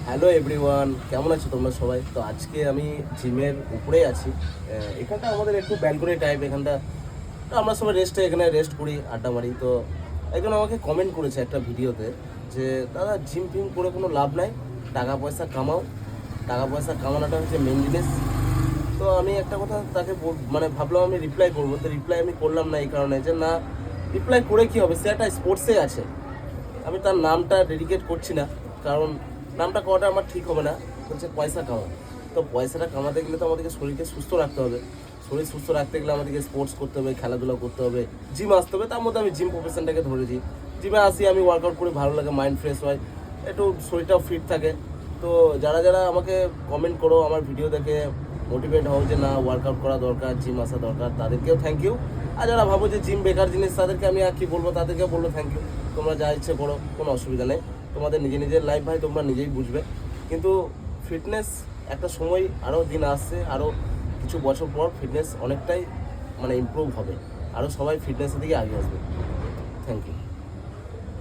Hello everyone, কেমন আছো তোমরা সবাই? তো আজকে আমি জিমের উপরেই আছি। এখানটা আমাদের একটু ব্যালকনি টাইপ। এখানটা তো আমরা সবাই এখানে রেস্ট করি, আড্ডা মারি। তো একজন আমাকে কমেন্ট করেছে একটা ভিডিওতে যে দাদা, জিম ফিম করে কোনো লাভ নাই, টাকা পয়সা কামাও। টাকা পয়সা কামানোটা হচ্ছে মেন জিনিস। তো আমি একটা কথা তাকে মানে ভাবলাম আমি রিপ্লাই করবো। তো রিপ্লাই আমি করলাম না এই কারণে যে না, রিপ্লাই করে কী হবে, সে একটা স্পোর্টসে আছে। আমি তার নামটা ডেডিকেট করছি না, কারণ নামটা করাটা আমার ঠিক হবে না। হচ্ছে পয়সা কামানো। তো পয়সাটা কামাতে গেলে তো আমাদেরকে শরীরকে সুস্থ রাখতে হবে। শরীর সুস্থ রাখতে গেলে আমাদেরকে স্পোর্টস করতে হবে, খেলাধুলা করতে হবে, জিম আসতে হবে। তার মধ্যে আমি জিম প্রফেশনটাকে ধরেছি। জিমে আসি, আমি ওয়ার্কআউট করি, ভালো লাগে, মাইন্ড ফ্রেশ হয়, একটু শরীরটাও ফিট থাকে। তো যারা যারা আমাকে কমেন্ট করো, আমার ভিডিও দেখে মোটিভেট হও যে না, ওয়ার্কআউট করা দরকার, জিম আসা দরকার, তাদেরকেও থ্যাংক ইউ। আর যারা ভাবো যে জিম বেকার জিনিস, তাদেরকে আমি আর কি বলবো, তাদেরকেও বলবো থ্যাংক ইউ। তোমরা যা ইচ্ছে করো, কোনো অসুবিধা নেই। তোমাদের নিজের লাইফ ভাই, তোমরা নিজেই বুঝবে। কিন্তু ফিটনেস একটা সময়, আরও দিন আসছে, আরও কিছু বছর পর ফিটনেস অনেকটাই মানে ইমপ্রুভ হবে, আরও সবাই ফিটনেসের দিকে আগে আসবে। Thank you.